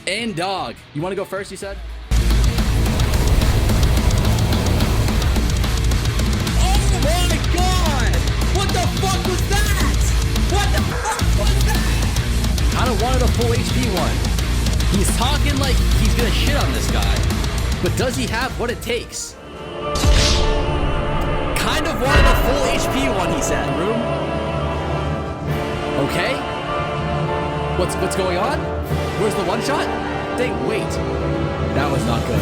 And dog. You want to go first, you said? Oh my god! What the fuck was that? What the fuck was that? Kind of wanted a full HP one. He's talking like he's gonna shit on this guy. But does he have what it takes? Kind of wanted a full HP one, he said. Room? Okay. What's going on? Where's the one shot? Dang, wait. That was not good.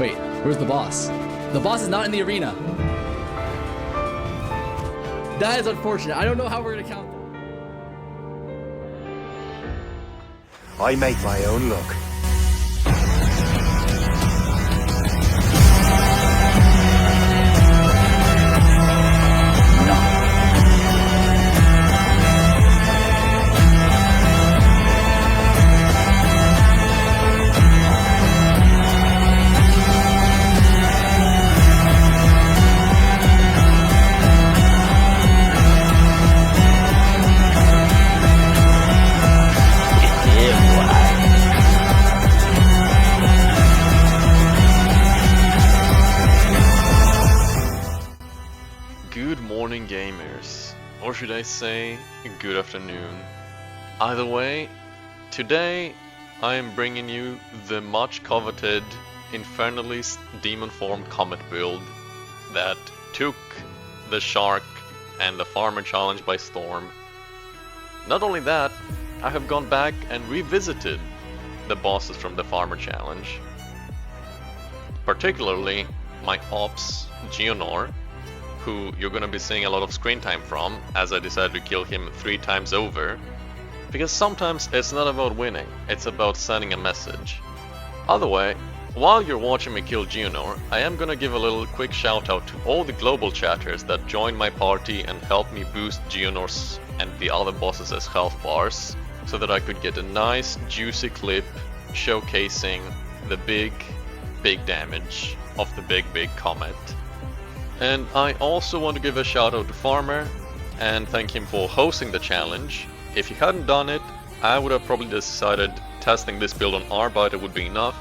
Wait, where's the boss? The boss is not in the arena. That is unfortunate. I don't know how we're gonna count that. I make my own luck. Good morning, gamers, or should I say, good afternoon. Either way, today I am bringing you the much coveted Infernalist demon form Comet build that took the Shark and the Farmer challenge by storm. Not only that, I have gone back and revisited the bosses from the Farmer challenge, particularly my opps Geonor, who you're gonna be seeing a lot of screen time from, as I decided to kill him 3 times over. Because sometimes it's not about winning, it's about sending a message. Other way, while you're watching me kill Geonor, I am gonna give a little quick shout out to all the global chatters that joined my party and helped me boost Geonor's and the other bosses' health bars, so that I could get a nice juicy clip showcasing the big damage of the big Comet. And I also want to give a shout out to Farmer and thank him for hosting the challenge. If he hadn't done it, I would have probably decided testing this build on jebaited would be enough,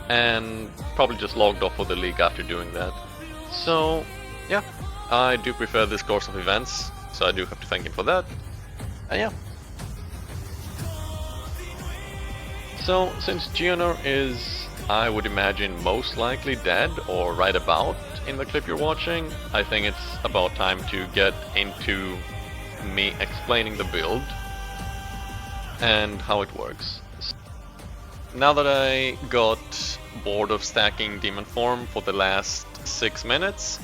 and probably just logged off of the league after doing that. So yeah, I do prefer this course of events, so I do have to thank him for that. And yeah. So since Geonor is, I would imagine, most likely dead or right about in the clip you're watching, I think it's about time to get into me explaining the build and how it works. Now that I got bored of stacking demon form for the last 6 minutes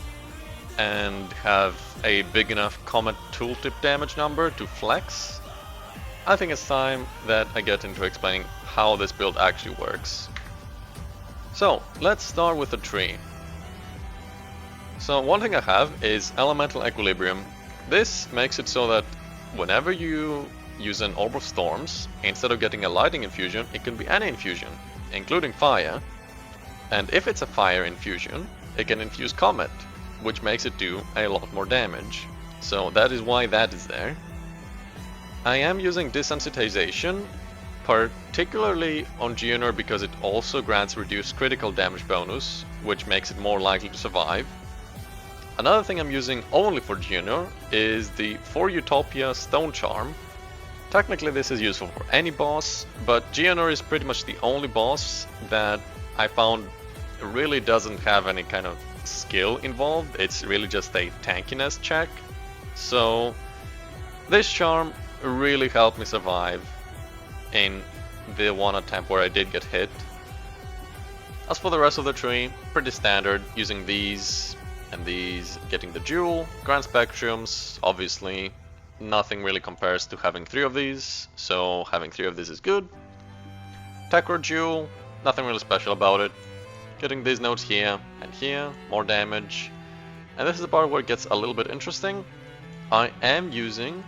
and have a big enough Comet tooltip damage number to flex, I think it's time that I get into explaining how this build actually works. So let's start with the tree. So one thing I have is elemental equilibrium. This makes it so that whenever you use an orb of storms, instead of getting a lightning infusion, it can be any infusion, including fire. And if it's a fire infusion, it can infuse Comet, which makes it do a lot more damage. So that is why that is there. I am using desensitization, particularly on Geonor because it also grants reduced critical damage bonus, which makes it more likely to survive. Another thing I'm using only for Geonor is the For Utopia Stone Charm. Technically this is useful for any boss, but Geonor is pretty much the only boss that I found really doesn't have any kind of skill involved. It's really just a tankiness check. So this charm really helped me survive in the one attempt where I did get hit. As for the rest of the tree, pretty standard, using these and these, getting the jewel, grand spectrums, obviously nothing really compares to having 3 of these, so having 3 of these is good. Techro jewel, nothing really special about it. Getting these nodes here and here, more damage. And this is the part where it gets a little bit interesting. I am using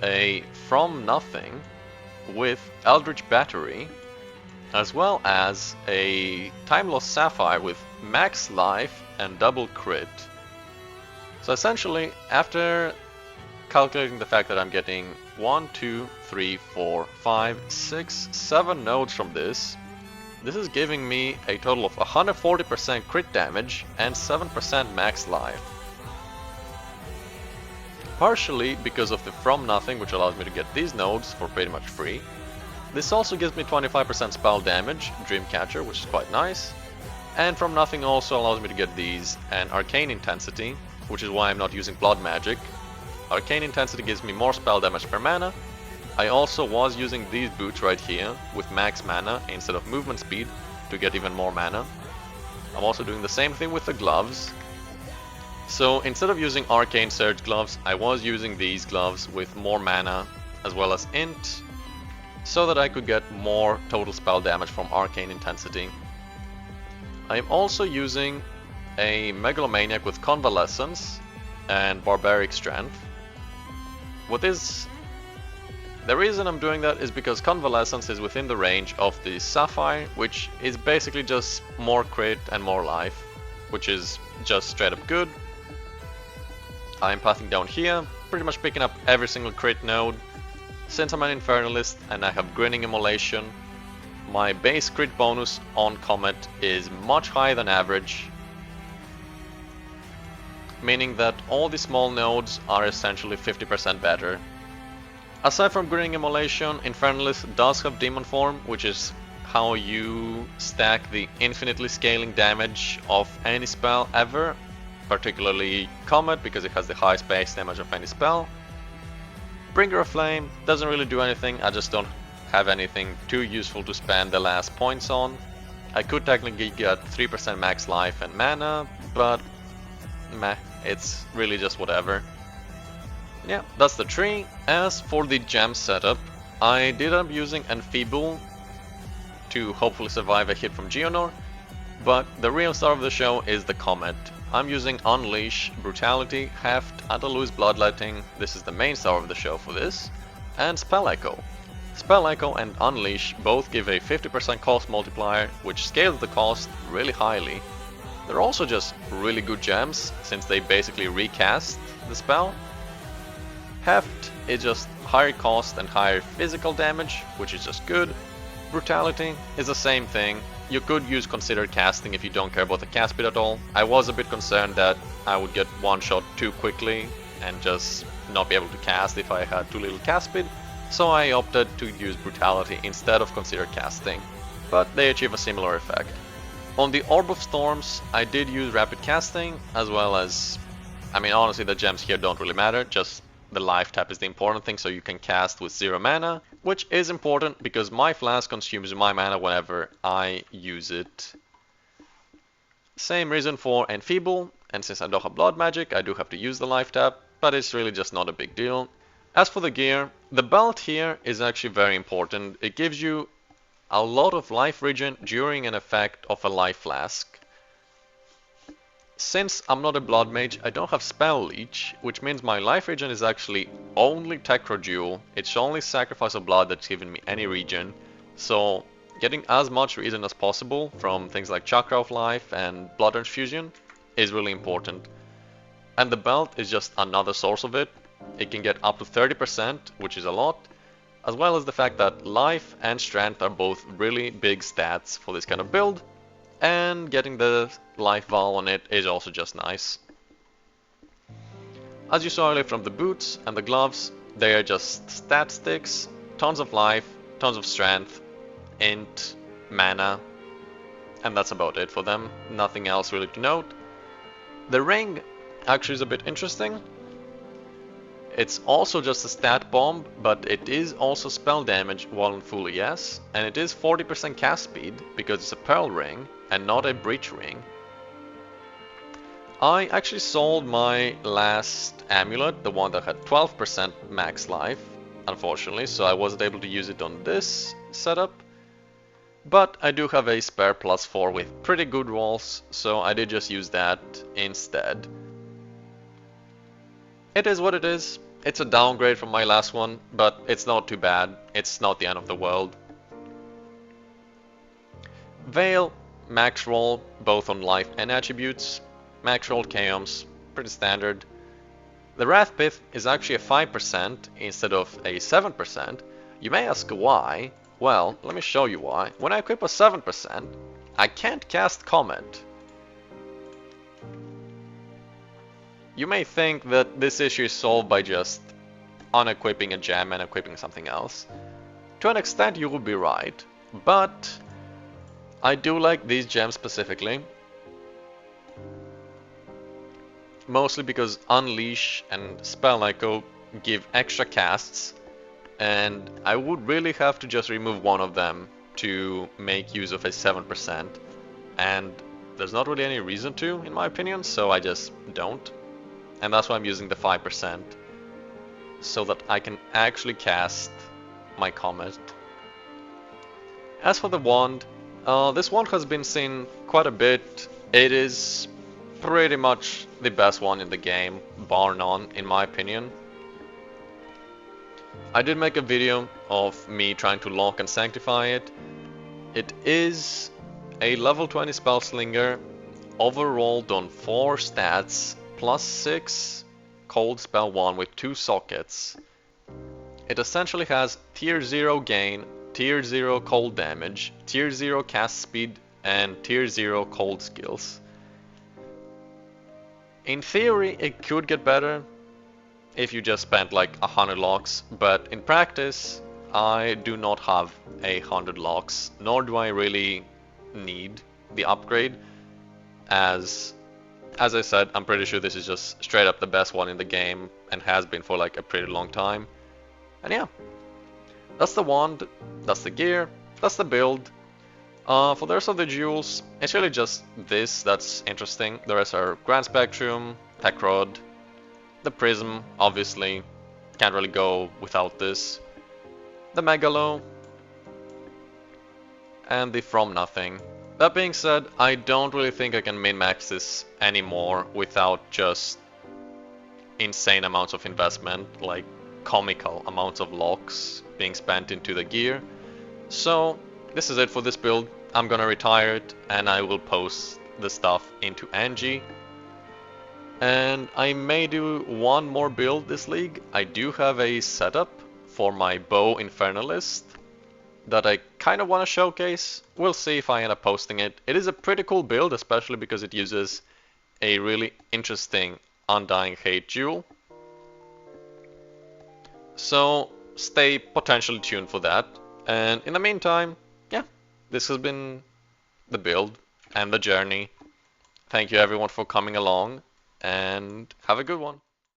a From Nothing with Eldritch Battery, as well as a Time Lost Sapphire with max life and double crit. So essentially, after calculating the fact that I'm getting 1, 2, 3, 4, 5, 6, 7 nodes from this is giving me a total of 140% crit damage and 7% max life. Partially because of the From Nothing, which allows me to get these nodes for pretty much free. This also gives me 25% spell damage, Dreamcatcher, which is quite nice. And From Nothing also allows me to get these, and Arcane Intensity, which is why I'm not using Blood Magic. Arcane Intensity gives me more spell damage per mana. I also was using these boots right here with max mana instead of movement speed to get even more mana. I'm also doing the same thing with the gloves. So instead of using Arcane Surge gloves, I was using these gloves with more mana as well as int, so that I could get more total spell damage from Arcane Intensity. I am also using a Megalomaniac with Convalescence and Barbaric Strength. The reason I'm doing that is because Convalescence is within the range of the Sapphire, which is basically just more crit and more life, which is just straight up good. I'm pathing down here, pretty much picking up every single crit node. Since I'm an Infernalist and I have Grinning Immolation, my base crit bonus on Comet is much higher than average, meaning that all the small nodes are essentially 50% better. Aside from Grinning Immolation, Infernalist does have Demon Form, which is how you stack the infinitely scaling damage of any spell ever, particularly Comet because it has the highest base damage of any spell. Bringer of Flame doesn't really do anything, I just don't have anything too useful to spend the last points on. I could technically get 3% max life and mana, but meh, it's really just whatever. Yeah, that's the tree. As for the gem setup, I did end up using Enfeeble to hopefully survive a hit from Geonor, but the real star of the show is the Comet. I'm using Unleash, Brutality, Heft, Adaluz Bloodletting, this is the main star of the show for this, and Spell Echo. Spell Echo and Unleash both give a 50% cost multiplier, which scales the cost really highly. They're also just really good gems, since they basically recast the spell. Heft is just higher cost and higher physical damage, which is just good. Brutality is the same thing. You could use Considered Casting if you don't care about the cast speed at all. I was a bit concerned that I would get one shot too quickly and just not be able to cast if I had too little cast speed, so I opted to use Brutality instead of Considered Casting, but they achieve a similar effect. On the Orb of Storms, I did use Rapid Casting, as well as, I mean honestly the gems here don't really matter, just the life tap is the important thing, so you can cast with 0 mana, which is important because my flask consumes my mana whenever I use it. Same reason for Enfeeble, and since I don't have Blood Magic, I do have to use the life tap, but it's really just not a big deal. As for the gear, the belt here is actually very important. It gives you a lot of life regen during an effect of a life flask. Since I'm not a blood mage, I don't have spell leech, which means my life regen is actually only Techrodule. It's only sacrifice of blood that's given me any regen, so getting as much regen as possible from things like Chakra of Life and Blood Transfusion is really important. And the belt is just another source of it. It can get up to 30%, which is a lot, as well as the fact that life and strength are both really big stats for this kind of build, and getting the life val on it is also just nice. As you saw earlier from the boots and the gloves, they are just stat sticks, tons of life, tons of strength, int, mana, and that's about it for them, nothing else really to note. The ring actually is a bit interesting. It's also just a stat bomb, but it is also spell damage while in full ES, and it is 40% cast speed because it's a pearl ring and not a breach ring. I actually sold my last amulet, the one that had 12% max life, unfortunately, so I wasn't able to use it on this setup. But I do have a spare +4 with pretty good rolls, so I did just use that instead. It is what it is. It's a downgrade from my last one, but it's not too bad. It's not the end of the world. Veil, max roll, both on life and attributes. Max roll Chaos, pretty standard. The Wrath Pith is actually a 5% instead of a 7%. You may ask why. Well, let me show you why. When I equip a 7%, I can't cast Comet. You may think that this issue is solved by just unequipping a gem and equipping something else. To an extent you would be right, but I do like these gems specifically. Mostly because Unleash and Spell Echo give extra casts, and I would really have to just remove one of them to make use of a 7%, and there's not really any reason to, in my opinion, so I just don't. And that's why I'm using the 5%, so that I can actually cast my Comet. As for the wand, this wand has been seen quite a bit. It is pretty much the best one in the game, bar none, in my opinion. I did make a video of me trying to lock and sanctify it. It is a level 20 spell slinger, overrolled on 4 stats, plus 6 cold spell 1 with 2 sockets. It essentially has tier 0 gain, tier 0 cold damage, tier 0 cast speed, and tier 0 cold skills. In theory, it could get better if you just spent like 100 locks, but in practice, I do not have 100 locks, nor do I really need the upgrade, as I said, I'm pretty sure this is just straight up the best one in the game, and has been for like a pretty long time. And yeah, that's the wand, that's the gear, that's the build. For the rest of the jewels, it's really just this that's interesting. The rest are Grand Spectrum, Tech Rod, the Prism, obviously, can't really go without this, the Megalo, and the From Nothing. That being said, I don't really think I can min-max this anymore without just insane amounts of investment, like comical amounts of locks being spent into the gear. So this is it for this build. I'm gonna retire it and I will post the stuff into Angie. And I may do one more build this league. I do have a setup for my bow Infernalist that I kind of want to showcase. We'll see if I end up posting it. It is a pretty cool build, especially because it uses a really interesting Undying Hate jewel. So stay potentially tuned for that. And in the meantime, yeah, this has been the build and the journey. Thank you everyone for coming along, and have a good one.